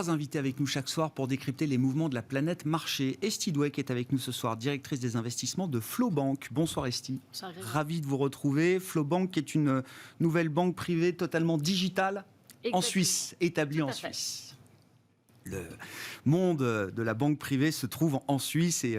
3 invités avec nous chaque soir pour décrypter les mouvements de la planète marché. Esty Douek est avec nous ce soir, directrice des investissements de FlowBank. Bonsoir Esty. Ravi de vous retrouver. FlowBank est une nouvelle banque privée totalement digitale en Suisse, établie en Suisse. Le monde de la banque privée se trouve en Suisse et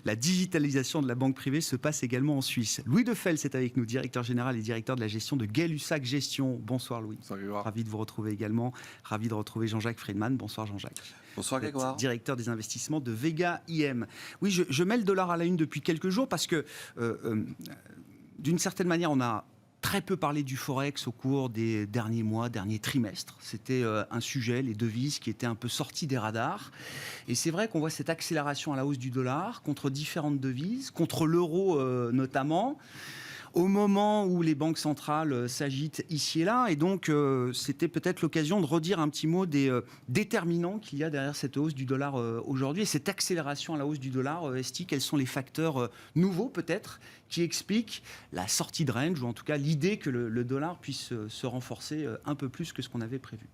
la digitalisation de la banque privée se passe également en Suisse. Louis Defels est avec nous, directeur général et directeur de la gestion de Gay-Lussac Gestion. Bonsoir Louis. Salut. Ravi de vous retrouver également. Ravi de retrouver Jean-Jacques Friedman. Bonsoir Jean-Jacques. Bonsoir Grégoire. Directeur des investissements de Vega IM. Oui, je mets le dollar à la une depuis quelques jours parce que d'une certaine manière, on a très peu parlé du Forex au cours des derniers mois, derniers trimestres. C'était un sujet, les devises, qui étaient un peu sortis des radars. Et c'est vrai qu'on voit cette accélération à la hausse du dollar contre différentes devises, contre l'euro notamment, au moment où les banques centrales s'agitent ici et là. Et donc, c'était peut-être l'occasion de redire un petit mot des déterminants qu'il y a derrière cette hausse du dollar aujourd'hui. Et cette accélération à la hausse du dollar, Esty, quels sont les facteurs nouveaux peut-être qui expliquent la sortie de range, ou en tout cas l'idée que le dollar puisse se renforcer un peu plus que ce qu'on avait prévu?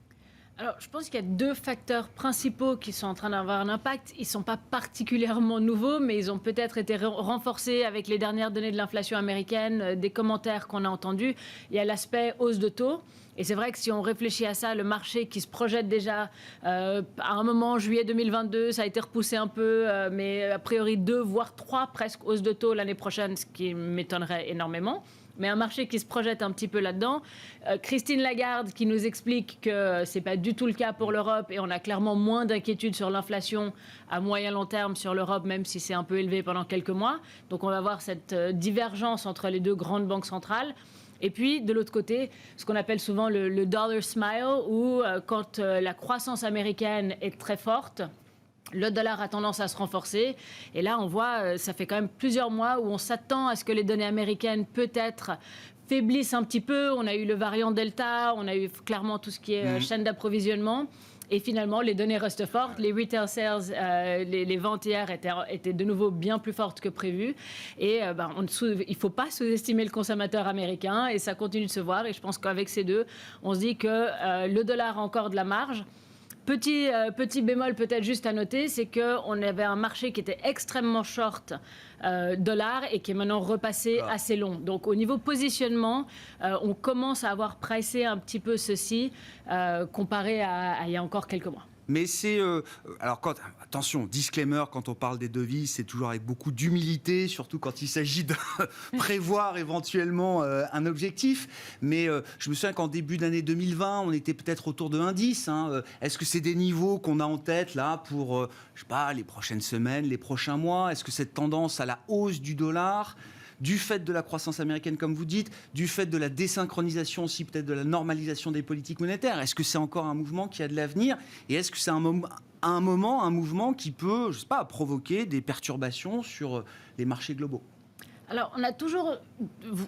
Alors, je pense qu'il y a 2 facteurs principaux qui sont en train d'avoir un impact. Ils ne sont pas particulièrement nouveaux, mais ils ont peut-être été renforcés avec les dernières données de l'inflation américaine, des commentaires qu'on a entendus. Il y a l'aspect hausse de taux. Et c'est vrai que si on réfléchit à ça, le marché qui se projette déjà à un moment, juillet 2022, ça a été repoussé un peu, mais a priori 2 voire 3 presque hausses de taux l'année prochaine, ce qui m'étonnerait énormément. Mais un marché qui se projette un petit peu là-dedans. Christine Lagarde qui nous explique que ce n'est pas du tout le cas pour l'Europe et on a clairement moins d'inquiétude sur l'inflation à moyen long terme sur l'Europe, même si c'est un peu élevé pendant quelques mois. Donc on va voir cette divergence entre les 2 grandes banques centrales. Et puis, de l'autre côté, ce qu'on appelle souvent le dollar smile, où quand la croissance américaine est très forte, le dollar a tendance à se renforcer. Et là, on voit, ça fait quand même plusieurs mois où on s'attend à ce que les données américaines, peut-être, faiblissent un petit peu. On a eu le variant Delta, on a eu clairement tout ce qui est chaîne d'approvisionnement. Et finalement, les données restent fortes. Les retail sales, les ventes hier étaient de nouveau bien plus fortes que prévu. Et il ne faut pas sous-estimer le consommateur américain. Et ça continue de se voir. Et je pense qu'avec ces 2, on se dit que le dollar a encore de la marge. Petit bémol peut-être juste à noter, c'est qu'on avait un marché qui était extrêmement short dollar et qui est maintenant repassé assez long. Donc au niveau positionnement, on commence à avoir pricé un petit peu ceci comparé à il y a encore quelques mois. Mais c'est... alors, attention, disclaimer, quand on parle des devises, c'est toujours avec beaucoup d'humilité, surtout quand il s'agit de prévoir éventuellement un objectif. Mais je me souviens qu'en début d'année 2020, on était peut-être autour de 1,10. Est-ce que c'est des niveaux qu'on a en tête, là, pour, je sais pas, les prochaines semaines, les prochains mois? Est-ce que cette tendance à la hausse du dollar, du fait de la croissance américaine, comme vous dites, du fait de la désynchronisation aussi, peut-être de la normalisation des politiques monétaires, est-ce que c'est encore un mouvement qui a de l'avenir? Et est-ce que c'est un mouvement qui peut, je sais pas, provoquer des perturbations sur les marchés globaux? Alors,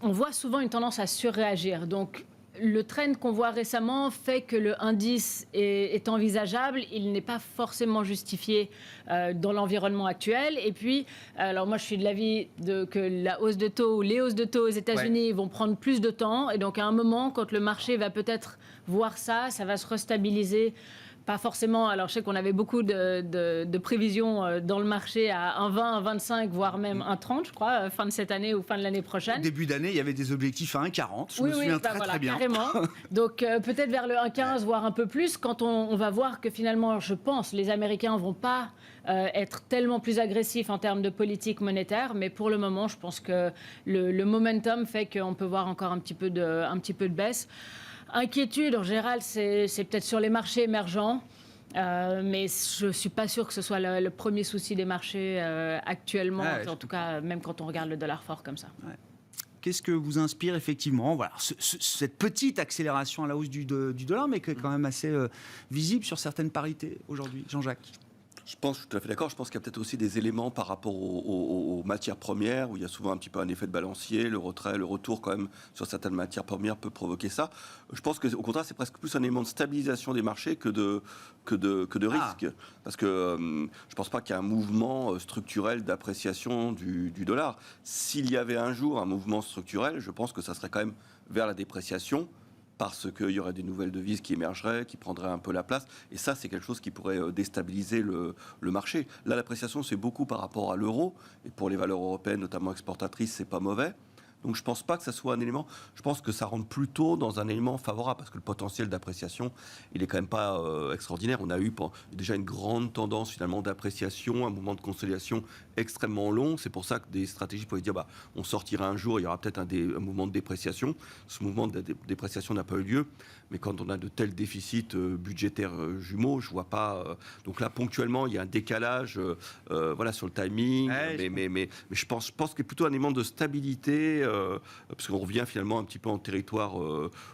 on voit souvent une tendance à surréagir. Donc, le trend qu'on voit récemment fait que le indice est envisageable. Il n'est pas forcément justifié dans l'environnement actuel. Et puis, alors moi, je suis de l'avis que la hausse de taux ou les hausses de taux aux États-Unis vont prendre plus de temps. Et donc, à un moment, quand le marché va peut-être voir ça, ça va se restabiliser. Pas forcément. Alors, je sais qu'on avait beaucoup de prévisions dans le marché à 1,20, 1,25, voire même 1,30, je crois, fin de cette année ou fin de l'année prochaine. Début d'année, il y avait des objectifs à 1,40. Je me souviens très bien. Carrément. Donc, peut-être vers le 1,15, voire un peu plus, quand on va voir que finalement, je pense, les Américains ne vont pas être tellement plus agressifs en termes de politique monétaire. Mais pour le moment, je pense que le momentum fait qu'on peut voir encore un petit peu de baisse. Inquiétude, en général, c'est peut-être sur les marchés émergents, mais je ne suis pas sûre que ce soit le premier souci des marchés actuellement, en tout cas, même quand on regarde le dollar fort comme ça. Ouais. Qu'est-ce que vous inspire effectivement cette petite accélération à la hausse du dollar, mais qui est quand même assez visible sur certaines parités aujourd'hui? Jean-Jacques? Je suis tout à fait d'accord. Je pense qu'il y a peut-être aussi des éléments par rapport aux matières premières, où il y a souvent un petit peu un effet de balancier. Le retrait, le retour quand même sur certaines matières premières peut provoquer ça. Je pense qu'au contraire, c'est presque plus un élément de stabilisation des marchés que de risque. Parce que je ne pense pas qu'il y ait un mouvement structurel d'appréciation du dollar. S'il y avait un jour un mouvement structurel, je pense que ça serait quand même vers la dépréciation parce qu'il y aurait des nouvelles devises qui émergeraient, qui prendraient un peu la place. Et ça, c'est quelque chose qui pourrait déstabiliser le marché. Là, l'appréciation, c'est beaucoup par rapport à l'euro. Et pour les valeurs européennes, notamment exportatrices, c'est pas mauvais. Donc je ne pense pas que ça soit un élément, je pense que ça rentre plutôt dans un élément favorable, parce que le potentiel d'appréciation, il n'est quand même pas extraordinaire. On a eu déjà une grande tendance finalement d'appréciation, un mouvement de consolidation extrêmement long. C'est pour ça que des stratégies pouvaient dire, on sortira un jour, il y aura peut-être un mouvement de dépréciation. Ce mouvement de dépréciation n'a pas eu lieu, mais quand on a de tels déficits budgétaires jumeaux, je ne vois pas... donc là, ponctuellement, il y a un décalage sur le timing, mais je pense qu'il y a plutôt un élément de stabilité, parce qu'on revient finalement un petit peu en territoire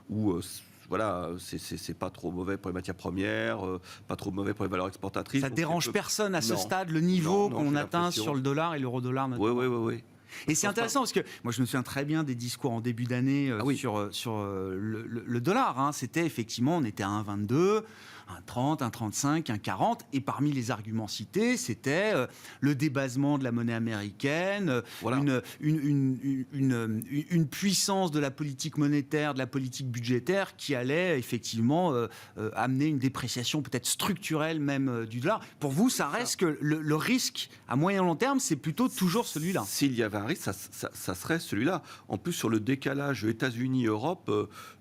où c'est pas trop mauvais pour les matières premières, pas trop mauvais pour les valeurs exportatrices. Ça dérange personne à ce stade, le niveau qu'on atteint l'impression. sur le dollar et l'euro-dollar notamment. Oui. Et c'est intéressant parce que moi je me souviens très bien des discours en début d'année sur le dollar. Hein. C'était effectivement, on était à 1,22, 1,30, 1,35, 1,40. Et parmi les arguments cités, c'était le débasement de la monnaie américaine, une puissance de la politique monétaire, de la politique budgétaire qui allait effectivement amener une dépréciation peut-être structurelle même du dollar. Pour vous, ça reste que le risque à moyen long terme, c'est plutôt toujours celui-là. S'il y avait un risque, ça serait celui-là. En plus, sur le décalage États-Unis-Europe,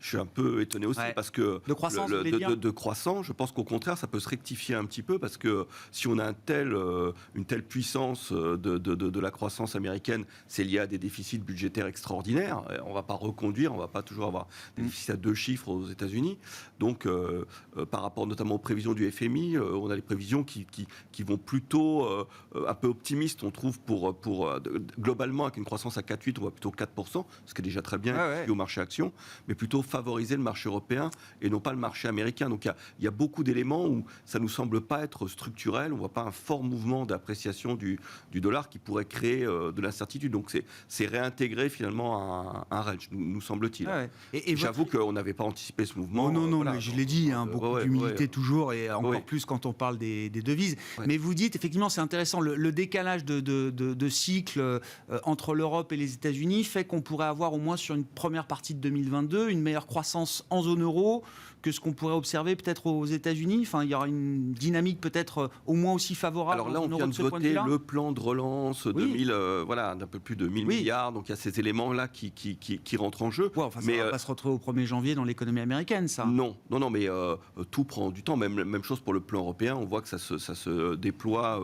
je suis un peu étonné aussi parce que de croissance, de croissance, je pense qu'au contraire, ça peut se rectifier un petit peu parce que si on a une telle puissance de la croissance américaine, c'est lié à des déficits budgétaires extraordinaires. On ne va pas reconduire, on ne va pas toujours avoir des déficits à 2 chiffres aux États-Unis. Donc, par rapport notamment aux prévisions du FMI, on a des prévisions qui vont plutôt un peu optimistes, on trouve, pour globalement, avec une croissance à 4,8, on voit plutôt 4%, ce qui est déjà très bien au marché action, mais plutôt favoriser le marché européen et non pas le marché américain. Donc il y a beaucoup d'éléments où ça ne nous semble pas être structurel, on ne voit pas un fort mouvement d'appréciation du dollar qui pourrait créer de l'incertitude. Donc c'est réintégrer finalement un range, nous semble-t-il. Et j'avoue qu'on n'avait pas anticipé ce mouvement. Non, mais je l'ai dit, beaucoup d'humilité toujours, et encore plus quand on parle des devises. Mais vous dites, effectivement, c'est intéressant, le décalage de cycle entre l'Europe et les États-Unis fait qu'on pourrait avoir au moins sur une première partie de 2022 une meilleure croissance en zone euro que ce qu'on pourrait observer peut-être aux États-Unis. Enfin, il y aura une dynamique peut-être au moins aussi favorable. Alors là, on vient de voter le plan de relance d'un peu plus de 1000 milliards. Donc il y a ces éléments-là qui rentrent en jeu. Ça ne va pas se retrouver au 1er janvier dans l'économie américaine, ça. Non, mais tout prend du temps. Même chose pour le plan européen. On voit que ça se déploie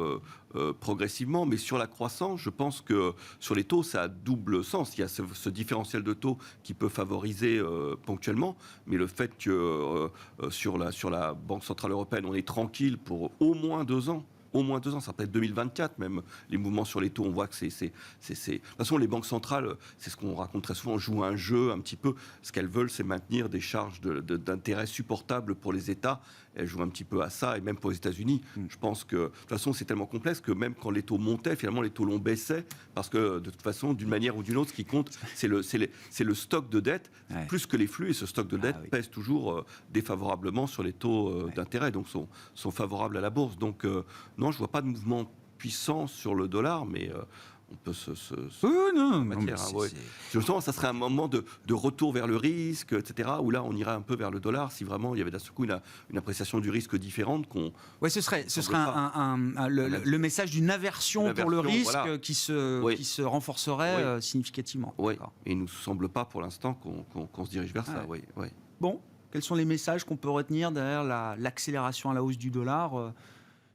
progressivement. Mais sur la croissance, je pense que sur les taux, ça a double sens. Il y a ce différentiel de taux qui peut favoriser ponctuellement. Mais le fait que sur la Banque Centrale Européenne, on est tranquille pour au moins 2 ans. Au moins 2 ans, ça peut être 2024 même, les mouvements sur les taux, on voit que c'est... De toute façon, les banques centrales, c'est ce qu'on raconte très souvent, jouent un jeu un petit peu. Ce qu'elles veulent, c'est maintenir des charges d'intérêt supportables pour les États. Elles jouent un petit peu à ça, et même pour les États-Unis. Je pense que, de toute façon, c'est tellement complexe que même quand les taux montaient, finalement, les taux longs baissaient, parce que, de toute façon, d'une manière ou d'une autre, ce qui compte, c'est le stock de dette, plus que les flux, et ce stock de dette pèse toujours défavorablement sur les taux d'intérêt, donc sont favorables à la bourse. Donc, non, je ne vois pas de mouvement puissant sur le dollar, mais on peut Je sens que ça serait un moment de retour vers le risque, etc., où là, on irait un peu vers le dollar, si vraiment il y avait d'un seul coup une appréciation du risque différente. Ce serait le message d'une aversion pour le risque qui se renforcerait significativement. Oui, et il ne nous semble pas pour l'instant qu'on se dirige vers ça. Bon, quels sont les messages qu'on peut retenir derrière l'accélération à la hausse du dollar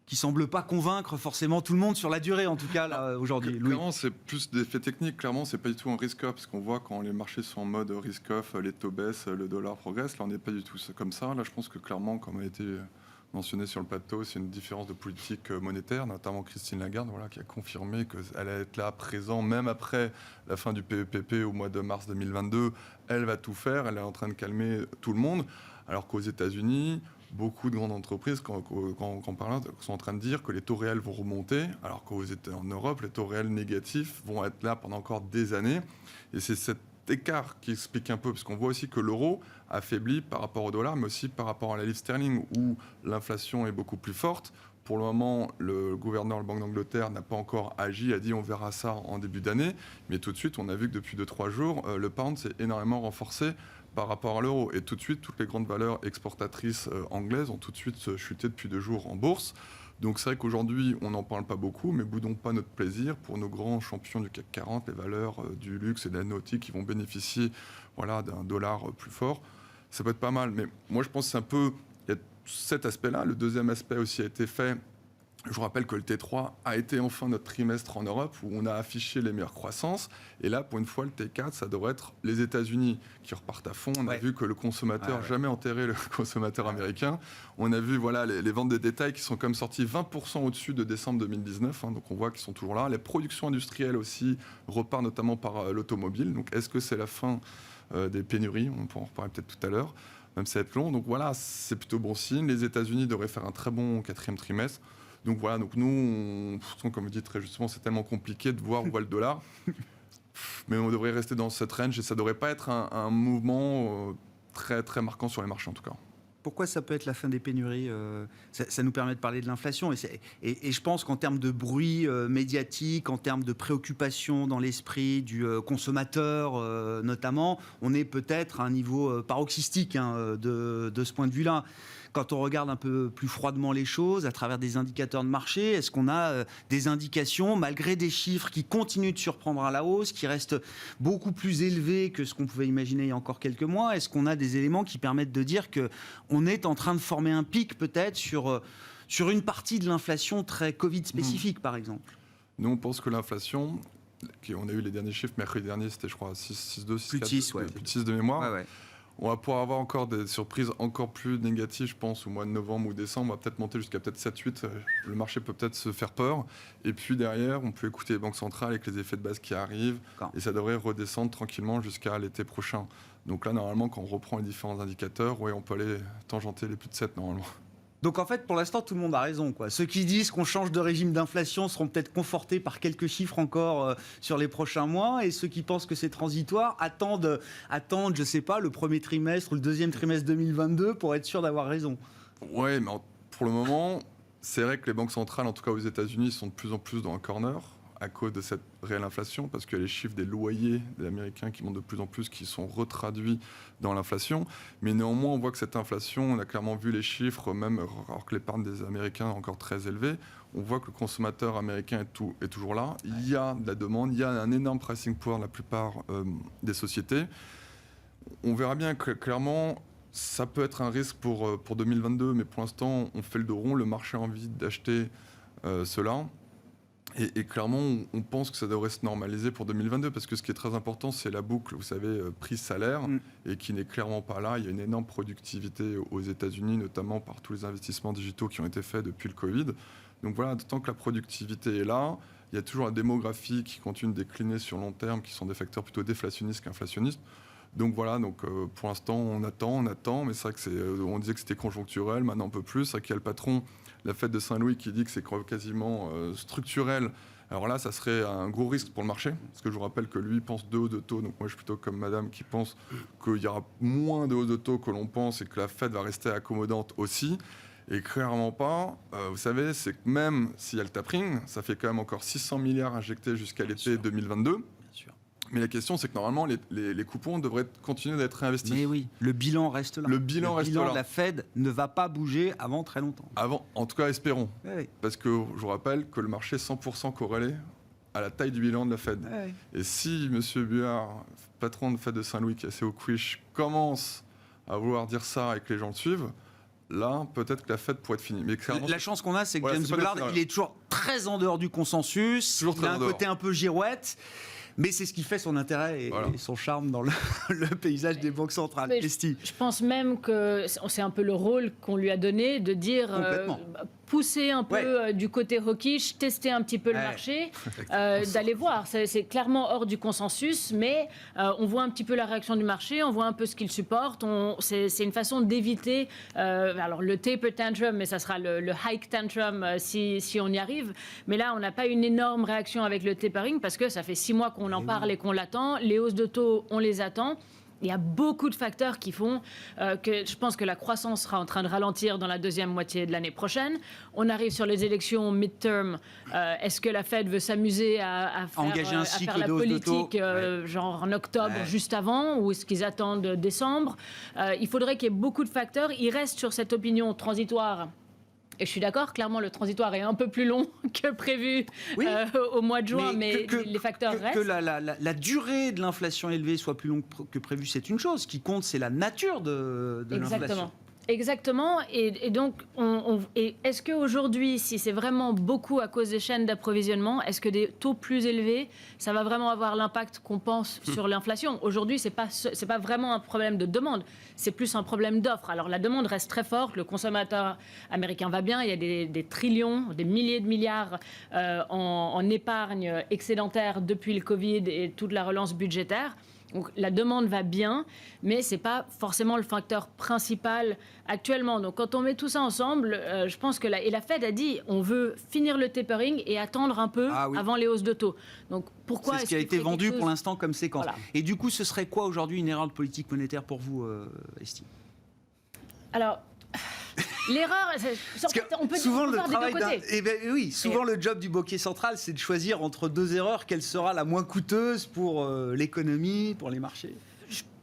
qui semble pas convaincre forcément tout le monde sur la durée, en tout cas, là, aujourd'hui. Clairement, c'est plus des faits techniques. Clairement, c'est pas du tout un risk-off, parce qu'on voit quand les marchés sont en mode risk-off, les taux baissent, le dollar progresse. Là, on n'est pas du tout comme ça. Là, je pense que clairement, comme a été mentionné sur le plateau, c'est une différence de politique monétaire, notamment Christine Lagarde, qui a confirmé qu'elle allait être là, présent, même après la fin du PEPP au mois de mars 2022. Elle va tout faire, elle est en train de calmer tout le monde. Alors qu'aux États-Unis, beaucoup de grandes entreprises, quand on parle, sont en train de dire que les taux réels vont remonter, alors qu'en Europe, les taux réels négatifs vont être là pendant encore des années. Et c'est cet écart qui explique un peu, parce qu'on voit aussi que l'euro affaiblit par rapport au dollar, mais aussi par rapport à la livre sterling, où l'inflation est beaucoup plus forte. pour le moment, le gouverneur de la Banque d'Angleterre n'a pas encore agi, a dit on verra ça en début d'année. Mais tout de suite, on a vu que depuis 2-3 jours, le pound s'est énormément renforcé par rapport à l'euro. Et tout de suite, toutes les grandes valeurs exportatrices anglaises ont tout de suite chuté depuis 2 jours en bourse. Donc c'est vrai qu'aujourd'hui, on n'en parle pas beaucoup, mais boudons pas notre plaisir pour nos grands champions du CAC 40, les valeurs du luxe et de la nautique qui vont bénéficier d'un dollar plus fort. Ça peut être pas mal, mais moi je pense que c'est un peu... Il y a cet aspect-là. Le deuxième aspect aussi a été fait. Je vous rappelle que le T3 a été enfin notre trimestre en Europe où on a affiché les meilleures croissances. Et là, pour une fois, le T4, ça devrait être les États-Unis qui repartent à fond. On a vu que le consommateur, jamais enterré le consommateur américain. On a vu les ventes de détail qui sont comme sorties 20% au-dessus de décembre 2019. Donc on voit qu'ils sont toujours là. Les productions industrielles aussi repartent notamment par l'automobile. Donc est-ce que c'est la fin des pénuries? On pourra en reparler peut-être tout à l'heure, même si ça va être long. Donc voilà, c'est plutôt bon signe. Les États-Unis devraient faire un très bon 4e trimestre. Donc voilà, donc nous, comme vous dites très justement, c'est tellement compliqué de voir où va le dollar. Mais on devrait rester dans cette range et ça ne devrait pas être un mouvement très, très marquant sur les marchés en tout cas. Pourquoi ça peut être la fin des pénuries? Ça nous permet de parler de l'inflation. Et je pense qu'en termes de bruit médiatique, en termes de préoccupation dans l'esprit du consommateur notamment, on est peut-être à un niveau paroxystique de ce point de vue-là. Quand on regarde un peu plus froidement les choses, à travers des indicateurs de marché, est-ce qu'on a des indications, malgré des chiffres qui continuent de surprendre à la hausse, qui restent beaucoup plus élevés que ce qu'on pouvait imaginer il y a encore quelques mois? Est-ce qu'on a des éléments qui permettent de dire qu'on est en train de former un pic peut-être sur une partie de l'inflation très Covid spécifique, par exemple? Nous, on pense que l'inflation, on a eu les derniers chiffres, mercredi dernier, c'était je crois 6,2, 6,4, plus de 6 de mémoire. Ouais. On va pouvoir avoir encore des surprises encore plus négatives, je pense, au mois de novembre ou décembre. On va peut-être monter jusqu'à peut-être 7-8. Le marché peut peut-être se faire peur. Et puis derrière, on peut écouter les banques centrales avec les effets de base qui arrivent. Et ça devrait redescendre tranquillement jusqu'à l'été prochain. Donc là, normalement, quand on reprend les différents indicateurs, on peut aller tangenter les plus de 7 normalement. Donc en fait, pour l'instant, tout le monde a raison, quoi. Ceux qui disent qu'on change de régime d'inflation seront peut-être confortés par quelques chiffres encore sur les prochains mois, et ceux qui pensent que c'est transitoire attendent, je sais pas, le premier trimestre ou le deuxième trimestre 2022 pour être sûr d'avoir raison. Ouais, mais pour le moment, c'est vrai que les banques centrales, en tout cas aux États-Unis, sont de plus en plus dans un corner à cause de cette réelle inflation, parce que les chiffres des loyers des Américains qui montent de plus en plus, qui sont retraduits dans l'inflation. Mais néanmoins, on voit que cette inflation, on a clairement vu les chiffres, même alors que l'épargne des Américains est encore très élevée, on voit que le consommateur américain est toujours là. Il y a de la demande, il y a un énorme pricing power de la plupart des sociétés. On verra bien que clairement, ça peut être un risque pour 2022, mais pour l'instant, on fait le dos rond, le marché a envie d'acheter cela. Et clairement, on pense que ça devrait se normaliser pour 2022, parce que ce qui est très important, c'est la boucle, vous savez, prix-salaire, et qui n'est clairement pas là. Il y a une énorme productivité aux États-Unis, notamment par tous les investissements digitaux qui ont été faits depuis le Covid. Donc voilà, tant que la productivité est là, il y a toujours la démographie qui continue de décliner sur long terme, qui sont des facteurs plutôt déflationnistes qu'inflationnistes. Donc voilà, pour l'instant, on attend, mais c'est vrai que on disait que c'était conjoncturel, maintenant un peu plus. C'est vrai qu'il y a le patron, la Fed de Saint-Louis, qui dit que c'est quasiment structurel. Alors là, ça serait un gros risque pour le marché, parce que je vous rappelle que lui pense 2 hausses de taux, donc moi je suis plutôt comme madame qui pense qu'il y aura moins de hausses de taux que l'on pense et que la Fed va rester accommodante aussi. Et clairement pas. Vous savez, c'est que même s'il y a le tapering, ça fait quand même encore 600 milliards injectés jusqu'à l'été 2022. Mais la question, c'est que normalement, les coupons devraient continuer d'être réinvestis. Mais oui, le bilan reste là. Le bilan reste là. De la Fed ne va pas bouger avant très longtemps. En tout cas, espérons. Oui. Parce que je vous rappelle que le marché est 100% corrélé à la taille du bilan de la Fed. Oui. Et si M. Buard, patron de Fed de Saint-Louis, qui est assez au quiche, commence à vouloir dire ça et que les gens le suivent, là, peut-être que la Fed pourrait être finie. Mais clairement, la chance qu'on a, c'est que James Bullard, il est toujours très en dehors du consensus. Il a un côté un peu girouette. Mais c'est ce qui fait son intérêt et son charme dans le paysage des banques centrales. Je pense même que c'est un peu le rôle qu'on lui a donné de dire pousser un peu du côté hawkish, tester un petit peu le marché, d'aller voir. C'est clairement hors du consensus, mais on voit un petit peu la réaction du marché, on voit un peu ce qu'il supporte. C'est une façon d'éviter alors le taper tantrum, mais ça sera le hike tantrum si on y arrive. Mais là, on n'a pas une énorme réaction avec le tapering parce que ça fait 6 mois qu'on en parle et qu'on l'attend. Les hausses de taux, on les attend. Il y a beaucoup de facteurs qui font que je pense que la croissance sera en train de ralentir dans la deuxième moitié de l'année prochaine. On arrive sur les élections mid-term. Est-ce que la Fed veut s'amuser à faire, engager un à cycle faire la de hausse de politique taux genre en octobre, Ouais. juste avant, ou est-ce qu'ils attendent décembre? Il faudrait qu'il y ait beaucoup de facteurs. Il reste sur cette opinion transitoire. Et je suis d'accord, clairement, le transitoire est un peu plus long que prévu Oui. Au mois de juin, mais que- les facteurs restent. Que la durée de l'inflation élevée soit plus longue que prévu, c'est une chose. Ce qui compte, c'est la nature de l'inflation. Exactement. Exactement. Et donc, et est-ce qu'aujourd'hui, si c'est vraiment beaucoup à cause des chaînes d'approvisionnement, est-ce que des taux plus élevés, ça va vraiment avoir l'impact qu'on pense sur l'inflation? Aujourd'hui, c'est pas vraiment un problème de demande, c'est plus un problème d'offre. Alors, la demande reste très forte, le consommateur américain va bien, il y a des trillions, des milliers de milliards en épargne excédentaire depuis le Covid et toute la relance budgétaire. Donc la demande va bien, mais ce n'est pas forcément le facteur principal actuellement. Donc quand on met tout ça ensemble, je pense que la Fed a dit on veut finir le tapering et attendre un peu avant les hausses de taux. Donc pourquoi c'est ce qui a été vendu pour l'instant comme séquence. Voilà. Et du coup, ce serait quoi aujourd'hui une erreur de politique monétaire pour vous, Esti? Alors, l'erreur, on peut souvent on peut le faire des travail deux côtés. oui, souvent le job du banquier central, c'est de choisir entre deux erreurs, quelle sera la moins coûteuse pour l'économie, pour les marchés.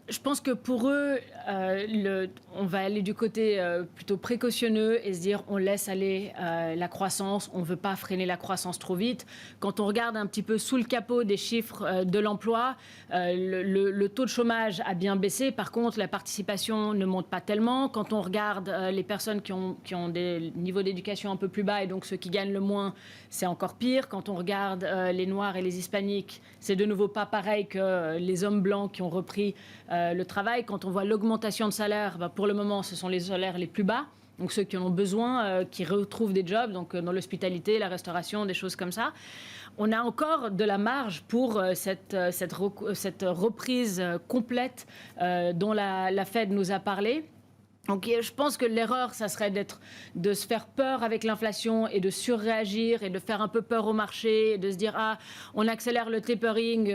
Je pense que pour eux, on va aller du côté plutôt précautionneux et se dire on laisse aller la croissance, on ne veut pas freiner la croissance trop vite. Quand on regarde un petit peu sous le capot des chiffres de l'emploi, le taux de chômage a bien baissé. Par contre, la participation ne monte pas tellement. Quand on regarde les personnes qui ont des niveaux d'éducation un peu plus bas et donc ceux qui gagnent le moins, c'est encore pire. Quand on regarde les Noirs et les Hispaniques, c'est de nouveau pas pareil que les hommes blancs qui ont repris le travail. Quand on voit l'augmentation de salaire, pour le moment, ce sont les salaires les plus bas. Donc ceux qui en ont besoin, qui retrouvent des jobs, donc dans l'hospitalité, la restauration, des choses comme ça. On a encore de la marge pour cette reprise complète dont la Fed nous a parlé. Donc je pense que l'erreur, ça serait de se faire peur avec l'inflation et de surréagir et de faire un peu peur au marché et de se dire on accélère le tapering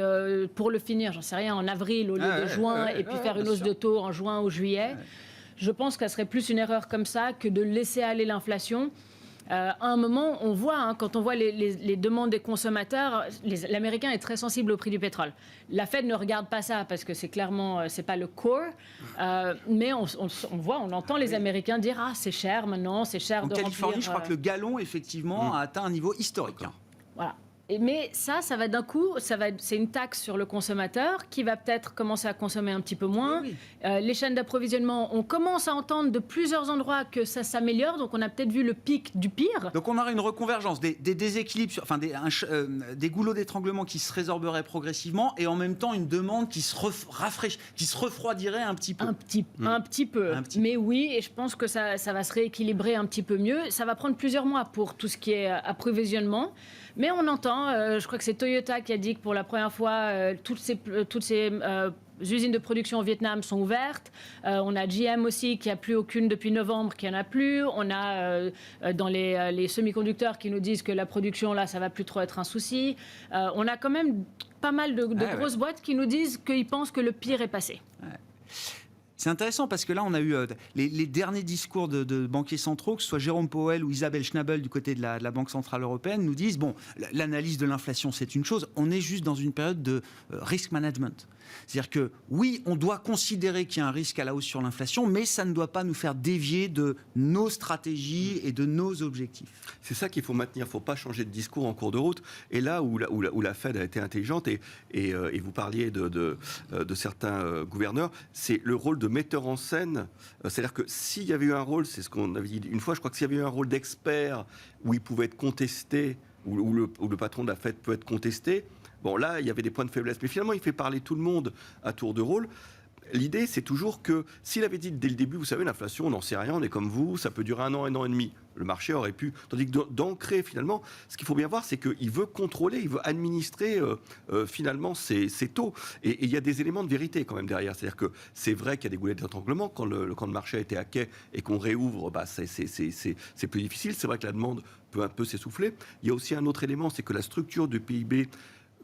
pour le finir, j'en sais rien, en avril au lieu de juin et puis faire une hausse de taux en juin ou juillet. Je pense que ça serait plus une erreur comme ça que de laisser aller l'inflation. À un moment, on voit, quand on voit les demandes des consommateurs, l'Américain est très sensible au prix du pétrole. La Fed ne regarde pas ça parce que c'est clairement, c'est pas le core. Mais on voit, on entend les Américains dire c'est cher maintenant, c'est cher de remplir. En Californie, je crois que le gallon, effectivement, a atteint un niveau historique. Voilà. Mais ça va d'un coup, c'est une taxe sur le consommateur qui va peut-être commencer à consommer un petit peu moins. Oui. Les chaînes d'approvisionnement, on commence à entendre de plusieurs endroits que ça s'améliore, donc on a peut-être vu le pic du pire. Donc on aura une reconvergence, des déséquilibres, des goulots d'étranglement qui se résorberaient progressivement et en même temps une demande qui se refroidirait un petit peu. Un petit peu. Mais oui, et je pense que ça va se rééquilibrer un petit peu mieux. Ça va prendre plusieurs mois pour tout ce qui est approvisionnement. Mais on entend, je crois que c'est Toyota qui a dit que pour la première fois, toutes ces usines de production au Vietnam sont ouvertes. On a GM aussi qui n'a plus aucune depuis novembre, qui n'en a plus. On a dans les semi-conducteurs qui nous disent que la production, là, ça ne va plus trop être un souci. On a quand même pas mal de grosses boîtes qui nous disent qu'ils pensent que le pire est passé. Ouais. C'est intéressant parce que là, on a eu les derniers discours de banquiers centraux, que ce soit Jérôme Powell ou Isabelle Schnabel du côté de la Banque Centrale Européenne, nous disent, bon, l'analyse de l'inflation, c'est une chose, on est juste dans une période de risk management. C'est-à-dire que, oui, on doit considérer qu'il y a un risque à la hausse sur l'inflation, mais ça ne doit pas nous faire dévier de nos stratégies et de nos objectifs. C'est ça qu'il faut maintenir, il ne faut pas changer de discours en cours de route. Et là où la Fed a été intelligente, et vous parliez de certains gouverneurs, c'est le rôle de metteur en scène. C'est-à-dire que s'il y avait eu un rôle, c'est ce qu'on avait dit une fois, je crois que s'il y avait eu un rôle d'expert où il pouvait être contesté, où le patron de la Fed peut être contesté, bon là, il y avait des points de faiblesse. Mais finalement, il fait parler tout le monde à tour de rôle. L'idée, c'est toujours que s'il avait dit dès le début, vous savez, l'inflation, on n'en sait rien, on est comme vous, ça peut durer un an et demi. Le marché aurait pu... Tandis que d'ancrer, finalement, ce qu'il faut bien voir, c'est qu'il veut contrôler, il veut administrer, finalement, ses taux. Et il y a des éléments de vérité, quand même, derrière. C'est-à-dire que c'est vrai qu'il y a des goulets d'étranglement. Quand le marché a été à quai et qu'on réouvre, c'est plus difficile. C'est vrai que la demande peut un peu s'essouffler. Il y a aussi un autre élément, c'est que la structure du PIB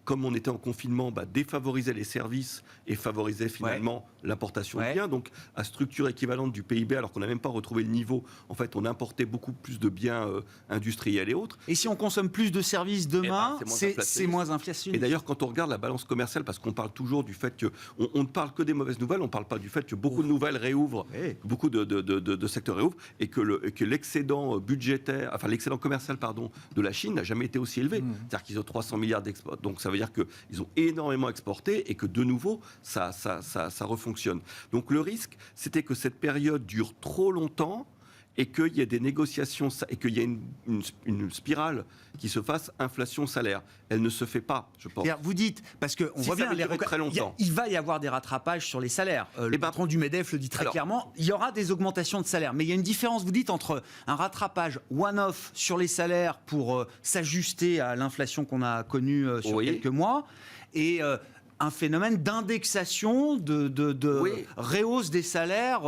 comme on était en confinement, défavorisait les services et favorisait finalement l'importation de biens, donc à structure équivalente du PIB, alors qu'on n'a même pas retrouvé le niveau. En fait, on importait beaucoup plus de biens industriels et autres. Et si on consomme plus de services demain, c'est moins inflationniste. Et d'ailleurs, quand on regarde la balance commerciale, parce qu'on parle toujours du fait qu'on ne parle que des mauvaises nouvelles, on ne parle pas du fait que beaucoup de nouvelles réouvrent, beaucoup de secteurs réouvrent, et que l'excédent budgétaire, enfin l'excédent commercial, de la Chine n'a jamais été aussi élevé. C'est-à-dire qu'ils ont 300 milliards d'export. Donc ça veut dire qu'ils ont énormément exporté et que de nouveau, ça refonctionne. Donc le risque, c'était que cette période dure trop longtemps et qu'il y ait des négociations et qu'il y ait une spirale qui se fasse inflation-salaire. Elle ne se fait pas, je pense. Vous dites, parce qu'on voit bien, très longtemps. Il va y avoir des rattrapages sur les salaires. Le patron du MEDEF le dit très clairement, il y aura des augmentations de salaires. Mais il y a une différence, vous dites, entre un rattrapage one-off sur les salaires pour s'ajuster à l'inflation qu'on a connue sur quelques mois et un phénomène d'indexation, de rehausse des salaires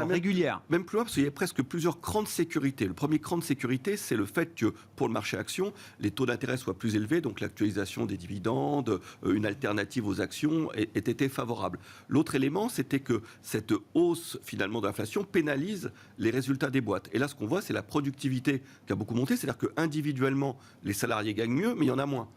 régulière. Même plus loin, parce qu'il y a presque plusieurs crans de sécurité. Le premier cran de sécurité, c'est le fait que pour le marché action, les taux d'intérêt soient plus élevés, donc l'actualisation des dividendes, une alternative aux actions ait été favorable. L'autre élément, c'était que cette hausse finalement de l'inflation pénalise les résultats des boîtes. Et là, ce qu'on voit, c'est la productivité qui a beaucoup monté, c'est-à-dire qu'individuellement, les salariés gagnent mieux, mais il y en a moins.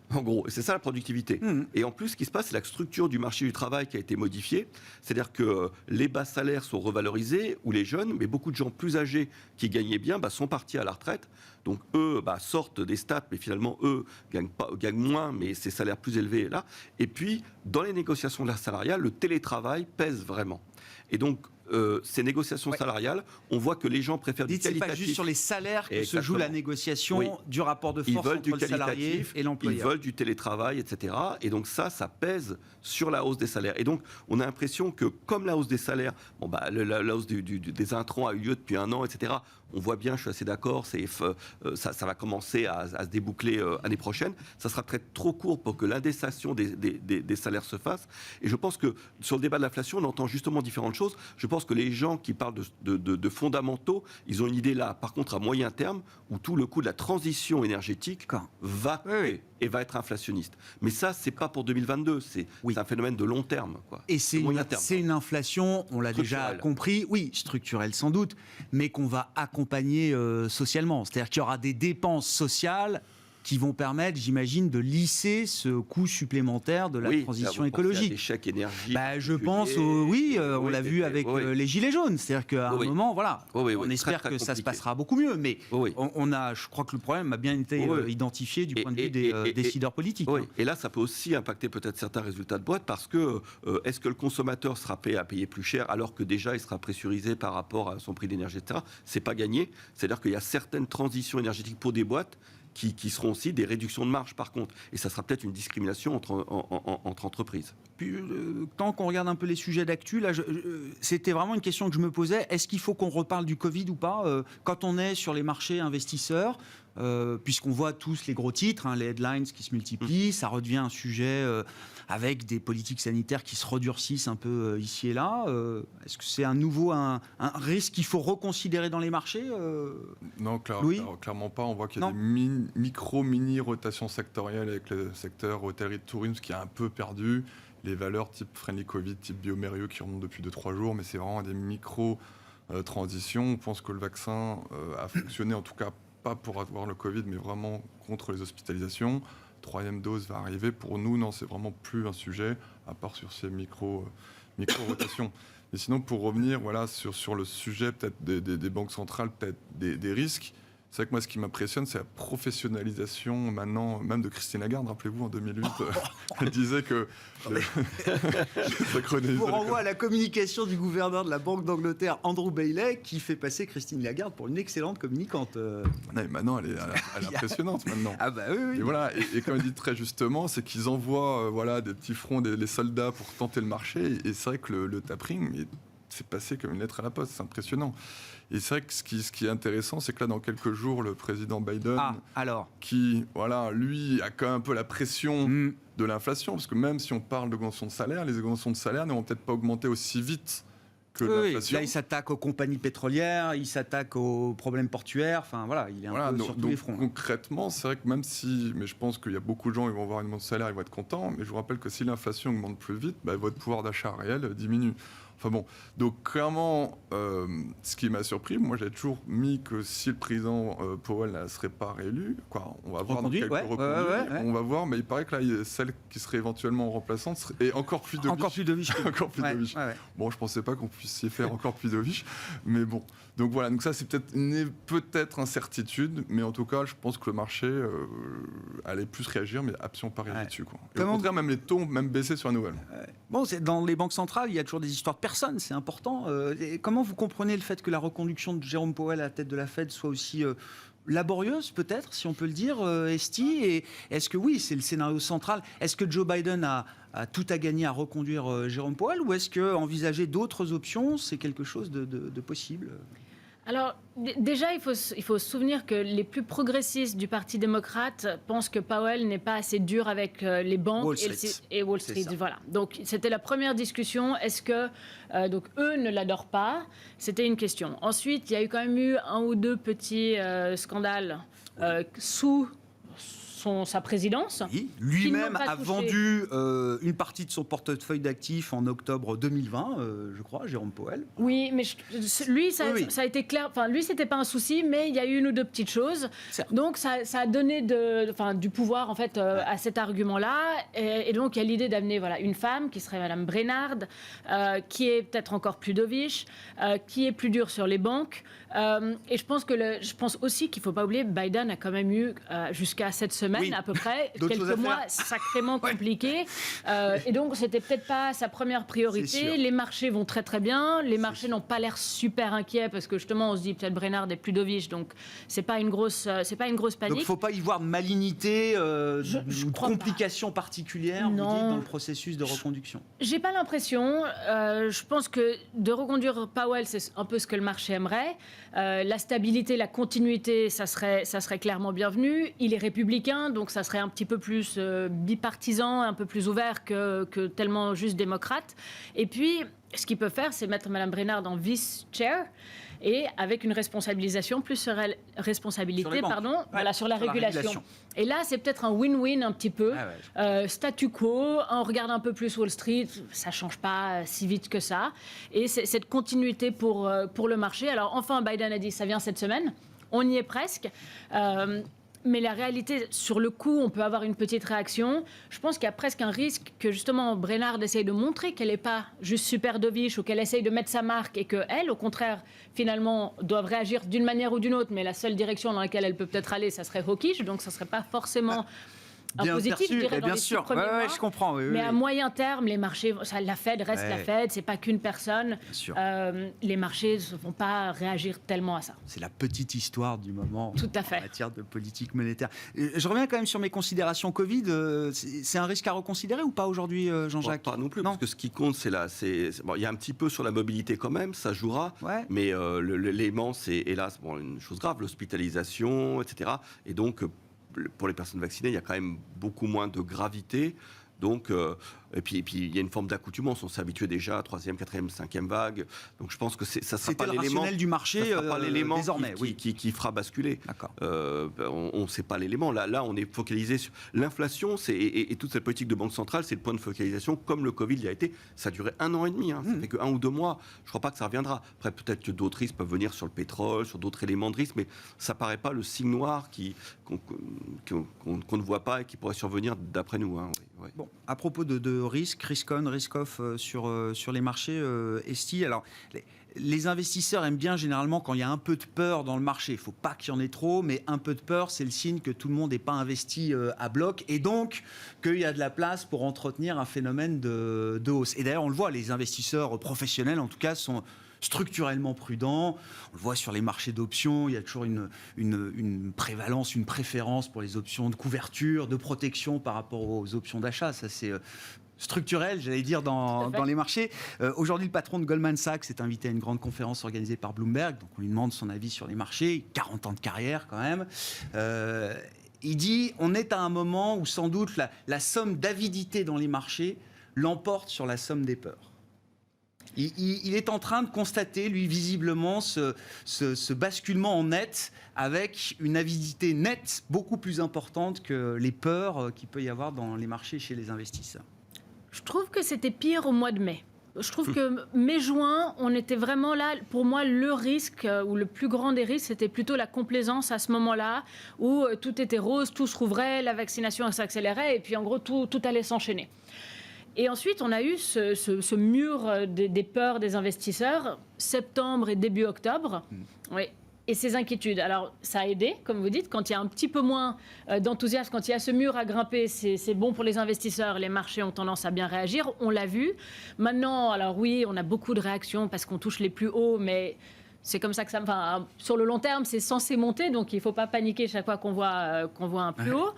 En gros, c'est ça la productivité. Et en plus, ce qui se passe, c'est la structure du marché du travail qui a été modifiée. C'est-à-dire que les bas salaires sont revalorisés, ou les jeunes, mais beaucoup de gens plus âgés qui gagnaient bien sont partis à la retraite. Donc eux sortent des stats, mais finalement, eux gagnent moins, mais ces salaires plus élevés là. Et puis, dans les négociations salariales, le télétravail pèse vraiment. Et donc, ces négociations salariales, on voit que les gens préfèrent du qualitatif. C'est pas juste sur les salaires que se joue la négociation du rapport de force entre le salarié et l'employeur. Ils veulent du télétravail, etc. Et donc ça pèse sur la hausse des salaires. Et donc, on a l'impression que comme la hausse des salaires, la hausse des intrants a eu lieu depuis 1 an, etc., on voit bien, je suis assez d'accord, ça va commencer à se déboucler l'année prochaine. Ça sera peut-être trop court pour que l'indexation des salaires se fasse. Et je pense que sur le débat de l'inflation, on entend justement différentes choses. Je pense que les gens qui parlent de fondamentaux, ils ont une idée là, par contre, à moyen terme, où tout le coût de la transition énergétique va et va être inflationniste. Mais ça, c'est pas pour 2022, c'est un phénomène de long terme. Et c'est une inflation, on l'a déjà compris, structurelle sans doute, mais qu'on va accompagner socialement. C'est-à-dire qu'il y aura des dépenses sociales qui vont permettre, j'imagine, de lisser ce coût supplémentaire de la transition écologique. Des chèques énergie. Je pense, on l'a vu avec les Gilets jaunes. C'est-à-dire qu'à un moment, on espère que ça se passera beaucoup mieux. Mais je crois que le problème a bien été identifié du point de vue des décideurs politiques. Et là, ça peut aussi impacter peut-être certains résultats de boîte parce que est-ce que le consommateur sera prêt à payer plus cher alors que déjà il sera pressurisé par rapport à son prix d'énergie, etc. C'est pas gagné. C'est-à-dire qu'il y a certaines transitions énergétiques pour des boîtes qui seront aussi des réductions de marge par contre. Et ça sera peut-être une discrimination entre entreprises. Puis, tant qu'on regarde un peu les sujets d'actu, là, c'était vraiment une question que je me posais. Est-ce qu'il faut qu'on reparle du Covid ou pas quand on est sur les marchés investisseurs puisqu'on voit tous les gros titres, les headlines qui se multiplient, ça redevient un sujet avec des politiques sanitaires qui se redurcissent un peu ici et là. Est-ce que c'est un risque qu'il faut reconsidérer dans les marchés Non, clairement pas. On voit qu'il y a des mini rotations sectorielles avec le secteur hôtellerie de tourisme qui a un peu perdu. Les valeurs type Friendly Covid, type Biomérieux qui remontent depuis 2-3 jours, mais c'est vraiment des micro-transitions. On pense que le vaccin a fonctionné, en tout cas pas pour avoir le Covid, mais vraiment contre les hospitalisations. 3e dose va arriver. Pour nous, non, c'est vraiment plus un sujet, à part sur ces micro-rotations. Mais sinon, pour revenir sur le sujet peut-être des banques centrales, peut-être des risques, c'est vrai que moi, ce qui m'impressionne, c'est la professionnalisation maintenant, même de Christine Lagarde. Rappelez-vous, en 2008, elle disait que... Je vous renvoie à la communication du gouverneur de la Banque d'Angleterre, Andrew Bailey, qui fait passer Christine Lagarde pour une excellente communicante. Non, maintenant, elle est impressionnante, maintenant. Ah bah oui. Et comme il dit très justement, c'est qu'ils envoient des petits fronts, les soldats pour tenter le marché. Et c'est vrai que le tapering, c'est passé comme une lettre à la poste. C'est impressionnant. Et c'est vrai que ce qui est intéressant, c'est que là, dans quelques jours, le président Biden, qui, lui, a quand même un peu la pression de l'inflation, parce que même si on parle d'augmentation de salaire, les augmentations de salaire ne vont peut-être pas augmenter aussi vite que Oui, l'inflation. là, il s'attaque aux compagnies pétrolières, il s'attaque aux problèmes portuaires. Enfin, voilà, il est un peu sur tous les fronts. Concrètement, c'est vrai que même si, mais je pense qu'il y a beaucoup de gens qui vont voir une augmentation de salaire, ils vont être contents, mais je vous rappelle que si l'inflation augmente plus vite, votre pouvoir d'achat réel diminue. Enfin bon, donc clairement, ce qui m'a surpris, moi j'avais toujours mis que si le président Powell ne serait pas réélu, on va voir dans quelques reconduits, on va voir, mais il paraît que là, celle qui serait éventuellement remplaçante est encore plus dovish. Encore plus dovish. Encore plus dovish. Bon, je pensais pas qu'on puisse y faire encore plus dovish, mais bon. Donc voilà, donc ça c'est peut-être incertitude, mais en tout cas, je pense que le marché allait plus réagir, mais absolument pas réagir dessus. Et au contraire, même les taux ont même baissé sur la nouvelle. Bon, dans les banques centrales, il y a toujours des histoires de personnes, c'est important. Comment vous comprenez le fait que la reconduction de Jérôme Powell à la tête de la Fed soit aussi laborieuse, peut-être, si on peut le dire, Esti? Et est-ce que oui, c'est le scénario central? Est-ce que Joe Biden a tout à gagner à reconduire Jérôme Powell, ou est-ce que envisager d'autres options, c'est quelque chose de possible? Alors, déjà, il faut se souvenir que les plus progressistes du Parti démocrate pensent que Powell n'est pas assez dur avec les banques et Wall Street. Voilà. Donc, c'était la première discussion. Est-ce que donc eux ne l'adorent pas? C'était une question. Ensuite, il y a eu quand même eu un ou deux petits scandales sous sa présidence. Oui, lui-même a vendu une partie de son portefeuille d'actifs en octobre 2020, je crois, Jérôme Powell. Oui, mais lui, ça a été clair. Enfin, lui, c'était pas un souci, mais il y a eu une ou deux petites choses. Donc, ça a donné du pouvoir, en fait, à cet argument-là. Et donc, il y a l'idée d'amener une femme, qui serait Madame Brainard, qui est peut-être encore plus dovish, qui est plus dure sur les banques. Et je pense aussi qu'il ne faut pas oublier, Biden a quand même eu, jusqu'à cette semaine, à peu près, quelques mois sacrément compliqués. Et donc, c'était peut-être pas sa première priorité. Les marchés vont très très bien. Les marchés n'ont pas l'air super inquiets parce que justement, on se dit peut-être Brainard est plus dovish, donc c'est pas une grosse panique. Donc, il ne faut pas y voir de malignité, de complications particulières dans le processus de reconduction. J'ai pas l'impression. Je pense que de reconduire Powell, c'est un peu ce que le marché aimerait. La stabilité, la continuité, ça serait clairement bienvenu. Il est républicain, donc ça serait un petit peu plus bipartisan, un peu plus ouvert que tellement juste démocrate. Et puis, ce qu'il peut faire, c'est mettre Mme Brainard en vice-chair et avec une responsabilisation plus sur la régulation. Et là, c'est peut-être un win-win un petit peu. Statu quo, on regarde un peu plus Wall Street, ça ne change pas si vite que ça. Et c'est cette continuité pour le marché. Alors enfin, Biden a dit, ça vient cette semaine. On y est presque. Mais la réalité, sur le coup, on peut avoir une petite réaction. Je pense qu'il y a presque un risque que justement Brainard essaye de montrer qu'elle n'est pas juste super dovish ou qu'elle essaye de mettre sa marque et qu'elle, au contraire, finalement, doivent réagir d'une manière ou d'une autre. Mais la seule direction dans laquelle elle peut peut-être aller, ça serait hawkish. Donc, ça ne serait pas forcement un positif, je dirais, dans les 6 premiers mois. Je comprends. Mais à moyen terme, les marchés, la Fed reste la Fed, c'est pas qu'une personne. Les marchés ne vont pas réagir tellement à ça. C'est la petite histoire du moment. Tout à fait. En matière de politique monétaire. Je reviens quand même sur mes considérations Covid. C'est un risque à reconsidérer ou pas aujourd'hui, Jean-Jacques? Pas non plus, parce que ce qui compte, il y a un petit peu sur la mobilité quand même, ça jouera. Mais l'élément, c'est hélas une chose grave, l'hospitalisation, etc. Et donc, pour les personnes vaccinées, il y a quand même beaucoup moins de gravité. Donc, et puis il y a une forme d'accoutumance. On s'est habitué déjà à 3e, 4e, 5e vague. Donc je pense que ça ne sera pas l'élément du marché désormais, qui fera basculer. On ne sait pas l'élément. Là, on est focalisé sur l'inflation et toute cette politique de banque centrale, c'est le point de focalisation, comme le Covid y a été. Ça a duré 1 an et demi. Ça fait que 1 ou 2 mois. Je ne crois pas que ça reviendra. Après, peut-être que d'autres risques peuvent venir sur le pétrole, sur d'autres éléments de risque, mais ça ne paraît pas le signe noir qu'on ne voit pas et qui pourrait survenir d'après nous. Bon, à propos de risque, risk-on, risk-off sur les marchés, Esti, alors les investisseurs aiment bien généralement quand il y a un peu de peur dans le marché. Il ne faut pas qu'il y en ait trop, mais un peu de peur, c'est le signe que tout le monde n'est pas investi à bloc et donc qu'il y a de la place pour entretenir un phénomène de hausse. Et d'ailleurs, on le voit, les investisseurs professionnels, en tout cas, sont structurellement prudent. On le voit sur les marchés d'options, il y a toujours une prévalence, une préférence pour les options de couverture, de protection par rapport aux options d'achat. Ça, c'est structurel, j'allais dire, dans les marchés. Aujourd'hui, le patron de Goldman Sachs est invité à une grande conférence organisée par Bloomberg. Donc, on lui demande son avis sur les marchés. 40 ans de carrière, quand même. Il dit, on est à un moment où, sans doute, la somme d'avidité dans les marchés l'emporte sur la somme des peurs. Il est en train de constater, lui, visiblement, ce basculement en net avec une avidité nette beaucoup plus importante que les peurs qu'il peut y avoir dans les marchés chez les investisseurs. Je trouve que c'était pire au mois de mai. Je trouve que mai-juin, on était vraiment là. Pour moi, le risque, ou le plus grand des risques, c'était plutôt la complaisance à ce moment-là, où tout était rose, tout se rouvrait, la vaccination s'accélérait, et puis en gros, tout allait s'enchaîner. Et ensuite, on a eu ce mur des peurs des investisseurs, septembre et début octobre. Oui. Et ces inquiétudes. Alors, ça a aidé, comme vous dites, quand il y a un petit peu moins d'enthousiasme, quand il y a ce mur à grimper, c'est bon pour les investisseurs. Les marchés ont tendance à bien réagir. On l'a vu. Maintenant, alors oui, on a beaucoup de réactions parce qu'on touche les plus hauts, mais c'est comme ça que ça... Enfin, sur le long terme, c'est censé monter, donc il ne faut pas paniquer chaque fois qu'on voit un plus haut.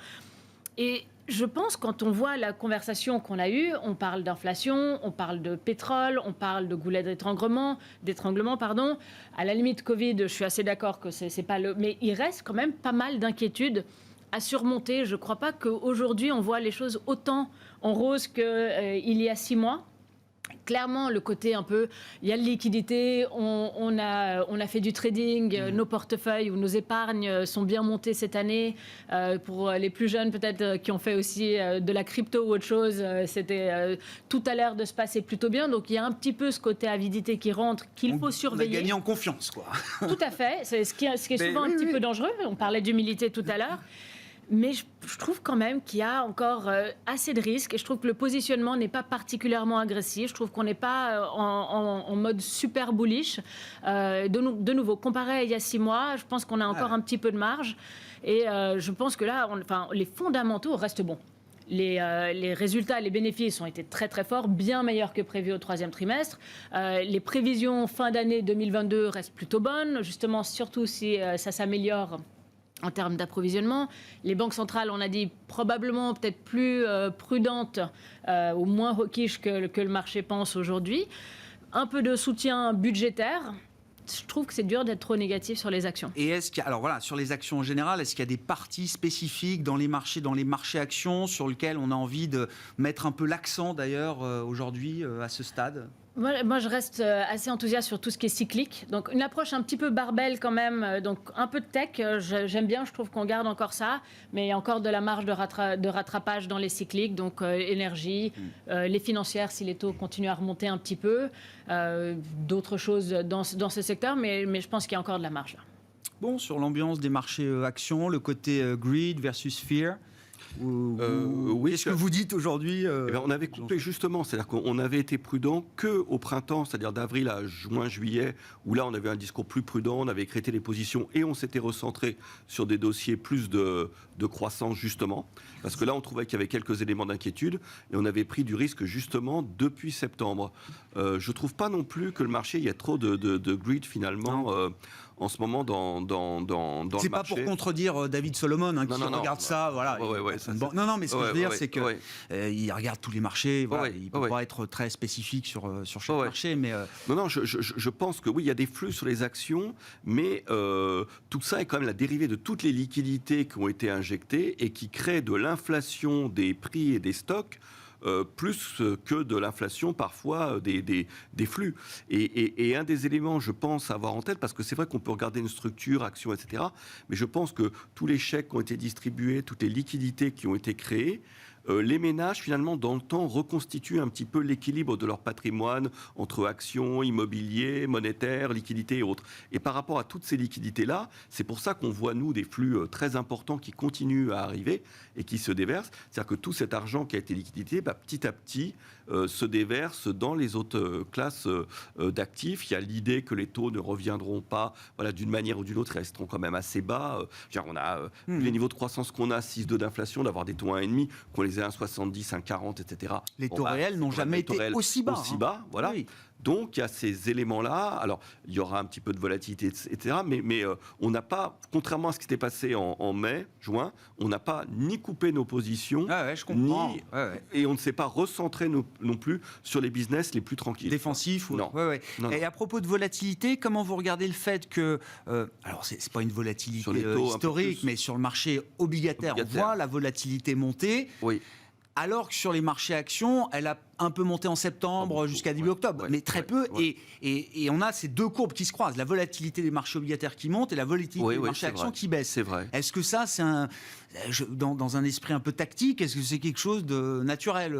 Et je pense, quand on voit la conversation qu'on a eue, on parle d'inflation, on parle de pétrole, on parle de goulet d'étranglement, pardon. À la limite, Covid, je suis assez d'accord que c'est pas le... Mais il reste quand même pas mal d'inquiétudes à surmonter. Je ne crois pas qu'aujourd'hui, on voit les choses autant en rose qu'il y a 6 mois. Clairement, le côté un peu, il y a de liquidité, on a fait du trading, nos portefeuilles ou nos épargnes sont bien montés cette année. Pour les plus jeunes, peut-être, qui ont fait aussi de la crypto ou autre chose, tout a l'air de se passer plutôt bien. Donc, il y a un petit peu ce côté avidité qui rentre, qu'il faut surveiller. On a gagné en confiance, quoi. Tout à fait. C'est ce qui est souvent un petit peu dangereux. On parlait d'humilité tout à l'heure. Mais je trouve quand même qu'il y a encore assez de risques et je trouve que le positionnement n'est pas particulièrement agressif. Je trouve qu'on n'est pas en mode super bullish. De nouveau, comparé à il y a 6 mois, je pense qu'on a encore un petit peu de marge. Et je pense que là, les fondamentaux restent bons. Les résultats, les bénéfices ont été très très forts, bien meilleurs que prévu au 3e trimestre. Les prévisions fin d'année 2022 restent plutôt bonnes, justement, surtout si ça s'améliore en termes d'approvisionnement. Les banques centrales, on a dit, probablement peut-être plus prudentes ou moins hawkish que le marché pense aujourd'hui. Un peu de soutien budgétaire. Je trouve que c'est dur d'être trop négatif sur les actions. Et alors voilà, sur les actions en général, est-ce qu'il y a des parties spécifiques dans les marchés actions sur lesquelles on a envie de mettre un peu l'accent d'ailleurs aujourd'hui à ce stade ? Moi, je reste assez enthousiaste sur tout ce qui est cyclique. Donc, une approche un petit peu barbell quand même. Donc, un peu de tech, j'aime bien. Je trouve qu'on garde encore ça. Mais il y a encore de la marge de rattrapage dans les cycliques. Donc, énergie, les financières, si les taux continuent à remonter un petit peu. D'autres choses dans ce secteur. Mais je pense qu'il y a encore de la marge là. Bon, sur l'ambiance des marchés actions, le côté greed versus fear. Oui, qu'est-ce que vous dites aujourd'hui On avait coupé justement, c'est-à-dire qu'on avait été prudent qu'au printemps, c'est-à-dire d'avril à juin, juillet, où là on avait un discours plus prudent, on avait écrété les positions et on s'était recentré sur des dossiers plus de croissance justement, parce que là on trouvait qu'il y avait quelques éléments d'inquiétude et on avait pris du risque justement depuis septembre. Je trouve pas non plus que le marché, il y a trop de greed finalement. En ce moment dans le marché. C'est pas pour contredire David Solomon qui regarde ça, voilà. Non, mais ce que je veux dire, c'est que il regarde tous les marchés. Voilà, il peut pas être très spécifique sur chaque marché, mais non, je pense que oui, il y a des flux sur les actions, mais tout ça est quand même la dérivée de toutes les liquidités qui ont été injectées et qui créent de l'inflation des prix et des stocks. Plus que de l'inflation parfois des flux. Et un des éléments, je pense, à avoir en tête, parce que c'est vrai qu'on peut regarder une structure, action, etc., mais je pense que tous les chèques qui ont été distribués, toutes les liquidités qui ont été créées, les ménages, finalement, dans le temps, reconstituent un petit peu l'équilibre de leur patrimoine entre actions, immobilier, monétaire, liquidités et autres. Et par rapport à toutes ces liquidités-là, c'est pour ça qu'on voit, nous, des flux très importants qui continuent à arriver et qui se déversent. C'est-à-dire que tout cet argent qui a été liquidité, petit à petit, se déverse dans les autres classes d'actifs. Il y a l'idée que les taux ne reviendront pas, voilà, d'une manière ou d'une autre, ils resteront quand même assez bas. On a les niveaux de croissance qu'on a, 6,2 d'inflation, d'avoir des taux 1,5, qu'on les ait 1,70, 1,40, etc. Les taux réels n'ont jamais été aussi bas. Voilà. Oui. Donc, il y a ces éléments-là. Alors, il y aura un petit peu de volatilité, etc. Mais on n'a pas, contrairement à ce qui s'était passé en mai, juin, on n'a pas ni coupé nos positions, je comprends. Et on ne s'est pas recentré non plus sur les business les plus tranquilles. Défensifs ou... Non. Non. Et à propos de volatilité, comment vous regardez le fait que... alors, c'est pas une volatilité historique, mais sur le marché obligataire, on voit la volatilité monter. Oui. Alors que sur les marchés actions, elle a un peu monté en septembre jusqu'à début octobre, mais très peu. Et on a ces deux courbes qui se croisent, la volatilité des marchés obligataires qui monte et la volatilité des marchés actions qui baisse. C'est vrai. Est-ce que ça, c'est dans un esprit un peu tactique, est-ce que c'est quelque chose de naturel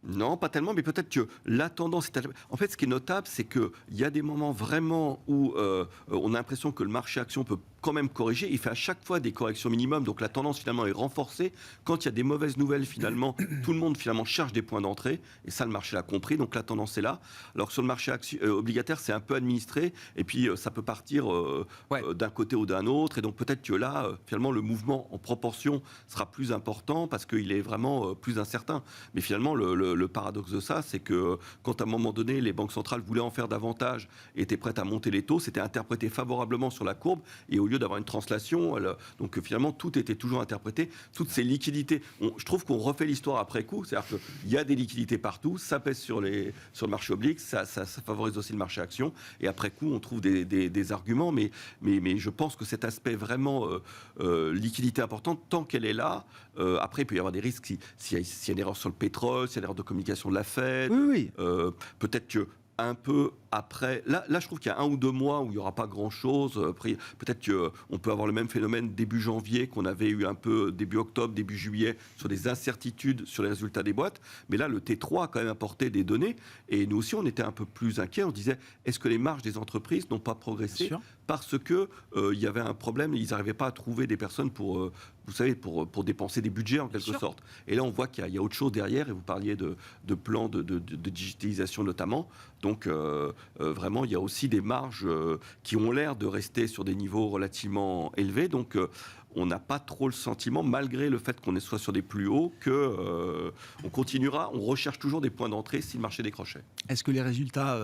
Non, pas tellement, mais peut-être que la tendance est... En fait, ce qui est notable, c'est qu'il y a des moments vraiment où on a l'impression que le marché action peut quand même corriger. Il fait à chaque fois des corrections minimum, donc la tendance finalement est renforcée. Quand il y a des mauvaises nouvelles, finalement, tout le monde finalement cherche des points d'entrée, et ça, le marché l'a compris, donc la tendance est là. Alors que sur le marché obligataire, c'est un peu administré, et puis ça peut partir d'un côté ou d'un autre, et donc peut-être que là, finalement, le mouvement en proportion sera plus important, parce qu'il est vraiment plus incertain. Mais finalement, le paradoxe de ça, c'est que quand à un moment donné, les banques centrales voulaient en faire davantage, et étaient prêtes à monter les taux, c'était interprété favorablement sur la courbe, et au lieu d'avoir une translation, donc finalement tout était toujours interprété, toutes ces liquidités, je trouve qu'on refait l'histoire après coup, c'est-à-dire qu'il y a des liquidités partout, ça pèse sur le marché oblique, ça favorise aussi le marché action, et après coup on trouve des arguments, mais je pense que cet aspect vraiment liquidité importante, tant qu'elle est là, après il peut y avoir des risques s'il y a une erreur sur le pétrole, s'il y a une erreur de communication de la Fed, peut-être que un peu après, là je trouve qu'il y a 1 ou 2 mois où il n'y aura pas grand-chose. Peut-être qu'on peut avoir le même phénomène début janvier qu'on avait eu un peu début octobre, début juillet, sur des incertitudes sur les résultats des boîtes. Mais là, le T3 a quand même apporté des données. Et nous aussi, on était un peu plus inquiets. On se disait, est-ce que les marges des entreprises n'ont pas progressé parce qu'il y avait un problème, ils n'arrivaient pas à trouver des personnes pour dépenser des budgets en quelque sorte. Et là, on voit qu'il y a autre chose derrière, et vous parliez de plans de digitalisation notamment. Donc, vraiment, il y a aussi des marges qui ont l'air de rester sur des niveaux relativement élevés. Donc, on n'a pas trop le sentiment, malgré le fait qu'on soit sur des plus hauts, qu'on continuera, on recherche toujours des points d'entrée si le marché décrochait. Est-ce que les résultats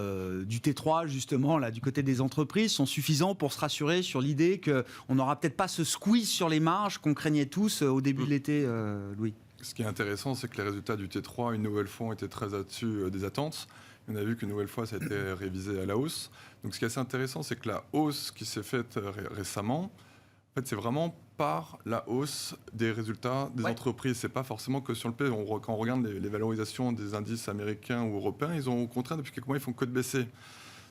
du T3, justement, là, du côté des entreprises, sont suffisants pour se rassurer sur l'idée qu'on n'aura peut-être pas ce squeeze sur les marges qu'on craignait tous au début de l'été, Louis? Ce qui est intéressant, c'est que les résultats du T3, une nouvelle fois, ont été très au-dessus des attentes. On a vu qu'une nouvelle fois, ça a été révisé à la hausse. Donc ce qui est assez intéressant, c'est que la hausse qui s'est faite récemment, en fait, c'est vraiment par la hausse des résultats des entreprises. C'est pas forcément que sur le P. Quand on regarde les valorisations des indices américains ou européens, ils ont au contraire, depuis quelques mois, ils font que de baisser.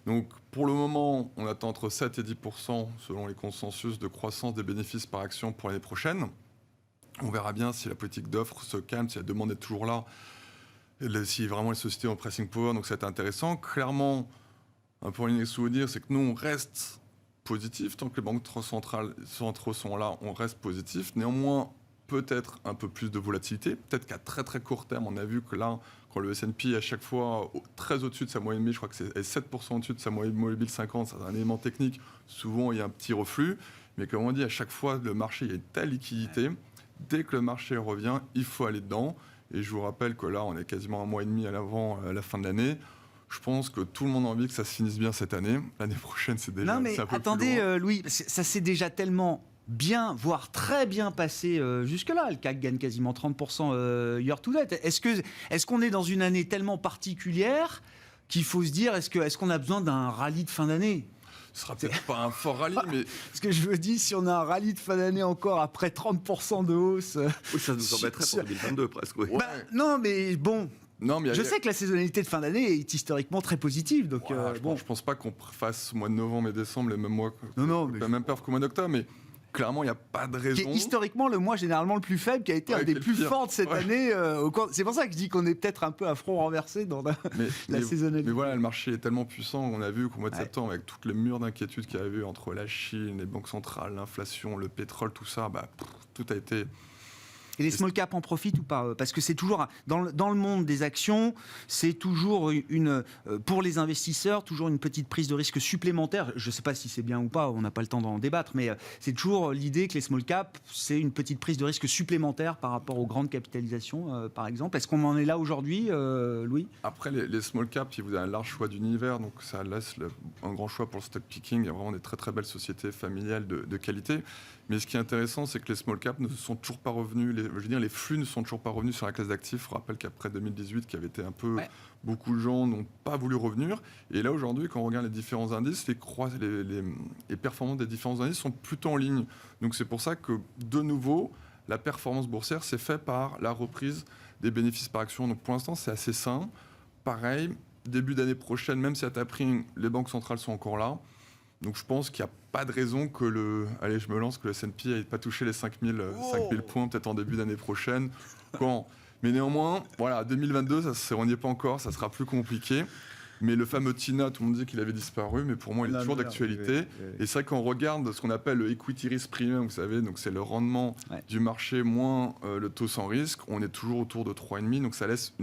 Donc pour le moment, on attend entre 7 et 10% selon les consensus de croissance des bénéfices par action pour l'année prochaine. On verra bien si la politique d'offre se calme, si la demande est toujours là, si vraiment les sociétés ont pricing power, donc c'est intéressant. Clairement, un point ligne sous dire, c'est que nous, on reste positif. Tant que les banques centrales sont là, on reste positif. Néanmoins, peut-être un peu plus de volatilité. Peut-être qu'à très très court terme, on a vu que là, quand le S&P à chaque fois très au-dessus de sa moyenne mobile, je crois que c'est 7% au-dessus de sa moyenne mobile 50, c'est un élément technique. Souvent, il y a un petit reflux. Mais comme on dit, à chaque fois, le marché, il y a une telle liquidité. Dès que le marché revient, il faut aller dedans. Et je vous rappelle que là, on est quasiment 1 mois et demi à la fin de l'année. Je pense que tout le monde a envie que ça se finisse bien cette année. L'année prochaine, c'est déjà... Non, mais attendez, Louis, ça s'est déjà tellement bien, voire très bien passé jusque-là. Le CAC gagne quasiment 30% year to date. Est-ce qu'on est dans une année tellement particulière qu'il faut se dire, est-ce qu'on a besoin d'un rallye de fin d'année ? Ce sera peut-être pas un fort rallye, mais... Ce que je veux dire, si on a un rallye de fin d'année encore après 30% de hausse... Oui, ça nous embêterait pour 2022 presque, oui. Non, mais bon... Non, mais je sais que la saisonnalité de fin d'année est historiquement très positive. Donc, je pense pas qu'on fasse au mois de novembre et décembre les mêmes mois. Même peur qu'au mois d'octobre, mais clairement, il n'y a pas de raison. Qui est historiquement le mois généralement le plus faible, qui a été un des plus forts de cette année. C'est pour ça que je dis qu'on est peut-être un peu à front renversé dans la saisonnalité. Mais voilà, le marché est tellement puissant. On a vu qu'au mois de septembre, avec toutes les murs d'inquiétude qu'il y avait entre la Chine, les banques centrales, l'inflation, le pétrole, tout ça, tout a été... Et les small caps en profitent ou pas? Parce que c'est toujours, dans le monde des actions, c'est toujours pour les investisseurs, toujours une petite prise de risque supplémentaire. Je ne sais pas si c'est bien ou pas, on n'a pas le temps d'en débattre, mais c'est toujours l'idée que les small caps, c'est une petite prise de risque supplémentaire par rapport aux grandes capitalisations, par exemple. Est-ce qu'on en est là aujourd'hui, Louis? Après, les small caps, vous avez un large choix d'univers, donc ça laisse un grand choix pour le stock picking. Il y a vraiment des très très belles sociétés familiales de qualité. Mais ce qui est intéressant, c'est que les small caps ne sont toujours pas revenus, les flux ne sont toujours pas revenus sur la classe d'actifs. Je rappelle qu'après 2018, qui avait été un peu... Beaucoup de gens n'ont pas voulu revenir. Et là, aujourd'hui, quand on regarde les différents indices, les performances des différents indices sont plutôt en ligne. Donc c'est pour ça que, de nouveau, la performance boursière, c'est fait par la reprise des bénéfices par action. Donc pour l'instant, c'est assez sain. Pareil, début d'année prochaine, même si à ta prime, les banques centrales sont encore là. Donc je pense qu'il n'y a pas de raison que le S&P n'ait pas touché les 5000 points peut-être en début d'année prochaine. Mais néanmoins, voilà, 2022, on n'y est pas encore, ça sera plus compliqué. Mais le fameux TINA, tout le monde dit qu'il avait disparu, mais pour moi, il est toujours d'actualité. Et c'est vrai qu'on regarde ce qu'on appelle le equity risk premium, vous savez, donc c'est le rendement du marché moins le taux sans risque. On est toujours autour de 3,5, donc ça laisse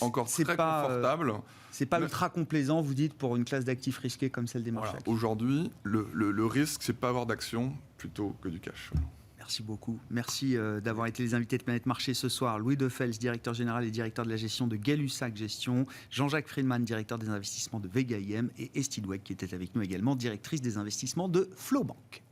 encore très confortable. C'est pas ultra complaisant, vous dites, pour une classe d'actifs risqués comme celle des marchés. Voilà. Aujourd'hui, le risque, c'est pas avoir d'action plutôt que du cash. Merci beaucoup. Merci d'avoir été les invités de Planète Marché ce soir. Louis Defels, directeur général et directeur de la gestion de Gay-Lussac Gestion. Jean-Jacques Friedman, directeur des investissements de Vega IM. Et Estelle Dweck, qui était avec nous également, directrice des investissements de Flowbank.